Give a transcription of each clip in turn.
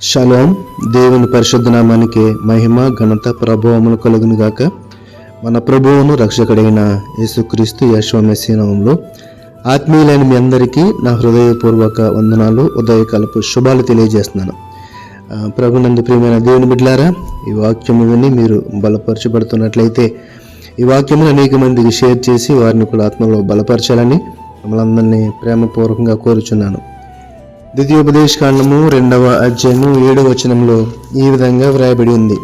Shalom. దేవుని పరిశుద్ధ నామానికి మహిమ ఘనత ప్రభావములు కలుగును గాక. మన ప్రభువును రక్షకుడైన యేసుక్రీస్తు యెహోవా మెస్సీయ నామములో ఆత్మీయులైన మీ అందరికీ నా హృదయపూర్వక వందనాలు, ఉదయకాలపు శుభాలు తెలియజేస్తున్నాను. ప్రభునందు ప్రియమైన దేవుని బిడ్డలారా, ఈ వాక్యము విని మీరు బలపరచబడుతున్నట్లయితే ఈ వాక్యమును అనేక మందికి షేర్ చేసి వారిని కూడా ఆత్మలో బలపరచాలని మిమ్మల్ని అందరినీ ప్రేమపూర్వకంగా కోరుచున్నాను. ద్వితీయోపదేశ కాండము 2వ అధ్యాయము 7వ వచనంలో ఈ విధంగా వ్రాయబడి ఉంది: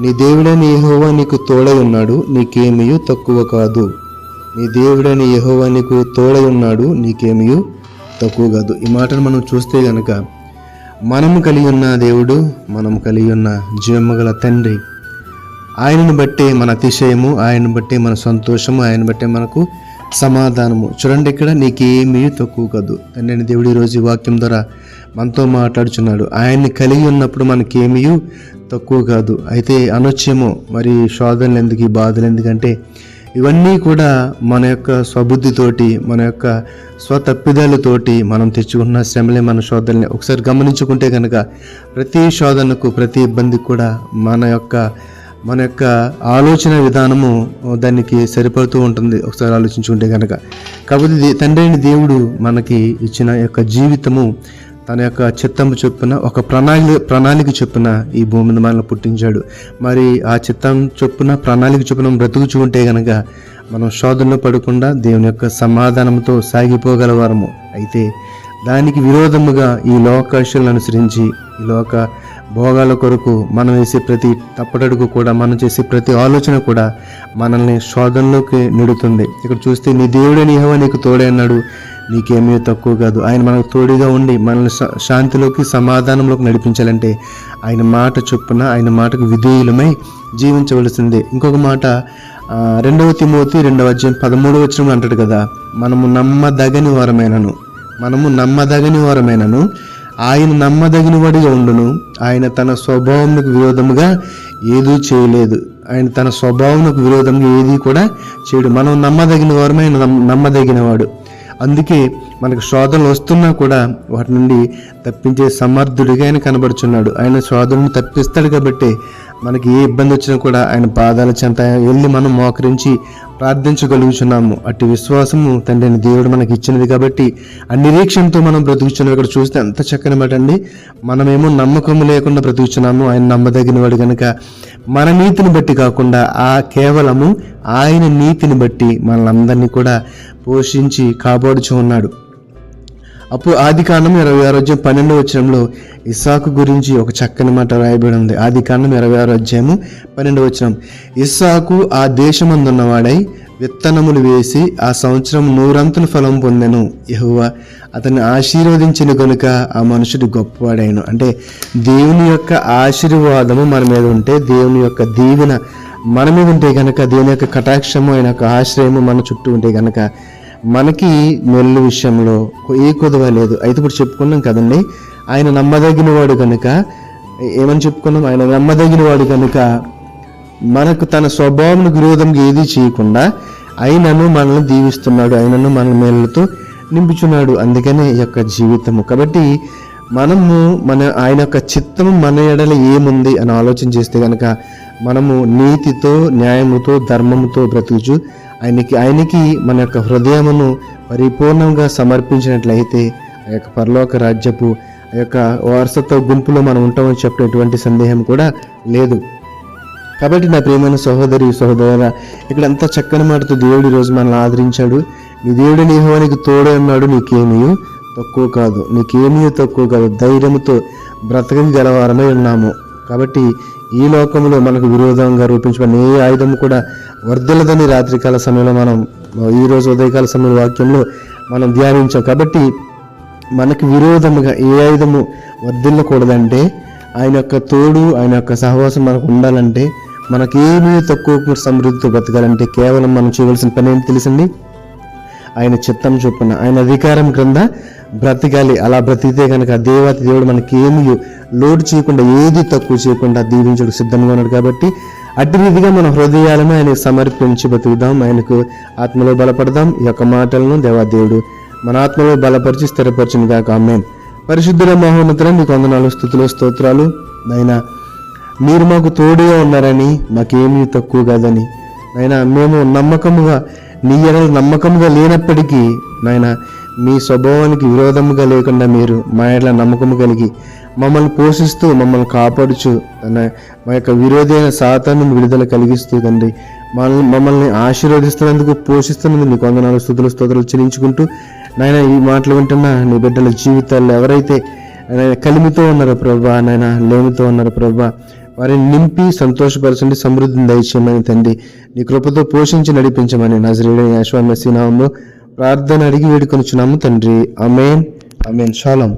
నీ దేవుడైన యెహోవా నీకు తోడై ఉన్నాడు, నీకేమీయూ తక్కువ కాదు. నీ దేవుడైన యెహోవా నీకు తోడై ఉన్నాడు, నీకేమీయూ తక్కువ కాదు. ఈ మాటను మనం చూస్తే గనక మనము కలిగి ఉన్న దేవుడు, మనము కలిగి ఉన్న జీవము గల తండ్రి, ఆయనను బట్టే మన అతిశయము, ఆయనను బట్టే మన సంతోషము, ఆయన బట్టే మనకు సమాధానము. చూడండి, ఇక్కడ నీకేమీ తక్కువ కాదు. తండ్రి దేవుడు ఈరోజు ఈ వాక్యం ద్వారా మనతో మాట్లాడుచున్నాడు. ఆయన్ని కలిగి ఉన్నప్పుడు మనకేమీ తక్కువ కాదు. అయితే అనొచ్చేమో, మరి శోధనలు ఎందుకు, ఈ బాధలు ఎందుకంటే ఇవన్నీ కూడా మన యొక్క స్వబుద్ధితోటి, మన యొక్క స్వతప్పిదాలతోటి మనం తెచ్చుకున్న శ్రమలే మన శోధనలే. ఒకసారి గమనించుకుంటే కనుక ప్రతి శోధనకు, ప్రతి ఇబ్బందికి కూడా మన యొక్క ఆలోచన విధానము దానికి సరిపడుతూ ఉంటుంది, ఒకసారి ఆలోచించుకుంటే కనుక. కాబట్టి తండ్రి అయిన దేవుడు మనకి ఇచ్చిన యొక్క జీవితము తన యొక్క చిత్తము చొప్పున, ఒక ప్రణాళిక చొప్పున ఈ భూమి మీద మనల్ని పుట్టించాడు. మరి ఆ చిత్తం చొప్పున, ప్రణాళిక చొప్పున బ్రతుకుచుకుంటే కనుక మనం శోధనలో పడకుండా దేవుని యొక్క సమాధానంతో సాగిపోగలవారము. అయితే దానికి విరోధముగా ఈ లోకాశలను అనుసరించి, ఈ లోక భోగాల కొరకు మనం వేసే ప్రతి తప్పటడుగు కూడా, మనం చేసే ప్రతి ఆలోచన కూడా మనల్ని శోధనలోకి నెడుతుంది. ఇక్కడ చూస్తే నీ దేవుడైన యెహోవా నీకు తోడే అన్నాడు, నీకేమీ తక్కువ కాదు. ఆయన మనకు తోడుగా ఉండి మనల్ని శాంతిలోకి, సమాధానంలోకి నడిపించాలంటే ఆయన మాట చొప్పున, ఆయన మాటకు విధేయులమై జీవించవలసిందే. ఇంకొక మాట 2వ తిమోతి 2వ అధ్యాయం 13వ వచనంలో అంటాడు కదా, మనము నమ్మదగని వారమైనను ఆయన నమ్మదగిన వాడిగా ఉండును, ఆయన తన స్వభావమునకు విరోధముగా ఏదీ చేయలేదు. ఆయన తన స్వభావమునకు విరోధంగా ఏది కూడా చేయడు. మనం నమ్మదగిన వారమే, నమ్మదగిన వాడు. అందుకే మనకు శోధనలు వస్తున్నా కూడా వాటి నుండి తప్పించే సమర్థుడిగా ఆయన కనబడుచున్నాడు. ఆయన శోధనను తప్పిస్తాడు కాబట్టి మనకి ఏ ఇబ్బంది వచ్చినా కూడా ఆయన పాదాల చెంత వెళ్ళి మనం మోకరించి ప్రార్థించగలుగుచున్నాము. అట్టి విశ్వాసము తండ్రి దేవుడు మనకి ఇచ్చినది కాబట్టి ఆ నిరీక్షణతో మనం బ్రతుకుచున్నాం. ఇక్కడ చూస్తే ఎంత చక్కని మాట అండి. మనమేమో నమ్మకము లేకుండా బ్రతుకుచున్నాము, ఆయన నమ్మదగిన వాడు కనుక మన నీతిని బట్టి కాకుండా కేవలము ఆయన నీతిని బట్టి మనల్ని కూడా పోషించి కాపాడుచు ఉన్నాడు. అప్పుడు ఆదికాండం 26వ అధ్యాయం 12వ వచనంలో ఇస్సాకు గురించి ఒక చక్కని మాట రాయబడి ఉంది. ఆదికాండం 26వ అధ్యాయము 12వ వచనం: ఇస్సాకు ఆ దేశమందున్నవాడై విత్తనములు వేసి ఆ సంవత్సరం 100 ఫలం పొందెను. యెహోవా అతన్ని ఆశీర్వదించిన కనుక ఆ మనుషుడు గొప్పవాడాయను. అంటే దేవుని యొక్క ఆశీర్వాదము మన మీద ఉంటే, దేవుని యొక్క దీవెన మన మీద ఉంటే కనుక, దేవుని యొక్క కటాక్షము, ఆయన యొక్క ఆశ్రయము మన చుట్టూ ఉంటే కనుక మనకి మెల్లు విషయంలో ఏ కొదవ లేదు. అయితే ఇప్పుడు చెప్పుకున్నాం కదండి, ఆయన నమ్మదగిన వాడు కనుక, ఏమని చెప్పుకున్నాం, ఆయన నమ్మదగిన వాడు కనుక మనకు తన స్వభావం విరోధంగా ఏది చేయకుండా ఆయనను మనల్ని దీవిస్తున్నాడు, ఆయనను మన మేలుతో నింపుచున్నాడు. అందుకనే ఈ యొక్క జీవితము. కాబట్టి మనము ఆయన యొక్క చిత్తము మన ఎడల ఏముంది అని ఆలోచన చేస్తే కనుక మనము నీతితో, న్యాయముతో, ధర్మముతో బ్రతుకుచు ఆయనకి మన యొక్క హృదయమును పరిపూర్ణంగా సమర్పించినట్లయితే ఆ యొక్క పరలోక రాజ్యపు ఆ యొక్క వారసత్వ గుంపులో మనం ఉంటామని చెప్పిన ఎటువంటి సందేహం కూడా లేదు. కాబట్టి నా ప్రియమైన సహోదరి, సహోదరుల, ఇక్కడ అంత చక్కని మాటతో దేవుడు ఈరోజు మనల్ని ఆదరించాడు. నీ దేవుడు యెహోవా నీకు తోడే ఉన్నాడు, నీకేమీ తక్కువ కాదు, నీకేమీ తక్కువ కాదు. ధైర్యంతో బ్రతకగలవారమై ఉన్నాము. కాబట్టి ఈ లోకంలో మనకు విరోధంగా రూపించబడిన ఏ ఆయుధము కూడా వర్ధిల్లదని రాత్రికాల సమయంలో మనం, ఈరోజు ఉదయకాల సమయంలో వాక్యంలో మనం ధ్యానించాం. కాబట్టి మనకు విరోధముగా ఏ ఆయుధము వర్ధిల్లకూడదంటే, ఆయన యొక్క తోడు, ఆయన యొక్క సహవాసం మనకు ఉండాలంటే, మనకేమీ తక్కువ సమృద్ధితో బ్రతకాలంటే కేవలం మనం చేయవలసిన పని ఏంటి తెలుసండి? ఆయన చిత్తం చొప్పున, ఆయన అధికారం క్రింద బ్రతకాలి. అలా బ్రతికితే కనుక దేవాతి దేవుడు మనకి ఏమీ లోటు చేయకుండా, ఏది తక్కువ చేయకుండా దీవించడానికి సిద్ధంగా ఉన్నాడు. కాబట్టి అట్టి రీతిగా మన హృదయాలను ఆయనకు సమర్పించి బతుకుదాం, ఆయనకు ఆత్మలో బలపడదాం. ఈ యొక్క మాటలను దేవాదేవుడు మన ఆత్మలో బలపరిచి స్థిరపరిచిన గాక. ఆమేన్. పరిశుద్ధుల మహోన్నతుల నీకు వందనాలు, స్తుతులు, స్తోత్రాలు. నాయనా మీరు మాకు తోడుగా ఉన్నారని, మాకేమీ తక్కువ కాదని నాయనా, మేము నమ్మకముగా నీ ఎడల నమ్మకముగా లేనప్పటికీ నాయనా మీ స్వభావానికి విరోధముగా లేకుండా మీరు మా ఎడల నమ్మకము కలిగి మమ్మల్ని పోషిస్తూ మమ్మల్ని కాపాడుచు మా యొక్క విరోధి అయిన సాతాను విడుదల కలిగిస్తూ తండ్రి మమ్మల్ని ఆశీర్వదిస్తున్నందుకు, పోషిస్తున్నందుకు నీకు వందనాలు, స్తుతులు, స్తోత్రాలు చెల్లించుకుంటూ నాయన ఈ మాటలు వింటున్న నీ బిడ్డల జీవితాల్లో ఎవరైతే కలిమితో ఉన్నారో ప్రభా, నాయన లేమితో ఉన్నారో ప్రభా, వారిని నింపి సంతోషపరచండి, సమృద్ధిని దయచేయమని తండ్రి నీ కృపతో పోషించి నడిపించమని నజరేయుడైన యేషువ మెస్సీ నామములో ప్రార్థన అడిగి వేడుకొనుచున్నాము తండ్రి. ఆమేన్, ఆమేన్. షాలోమ్.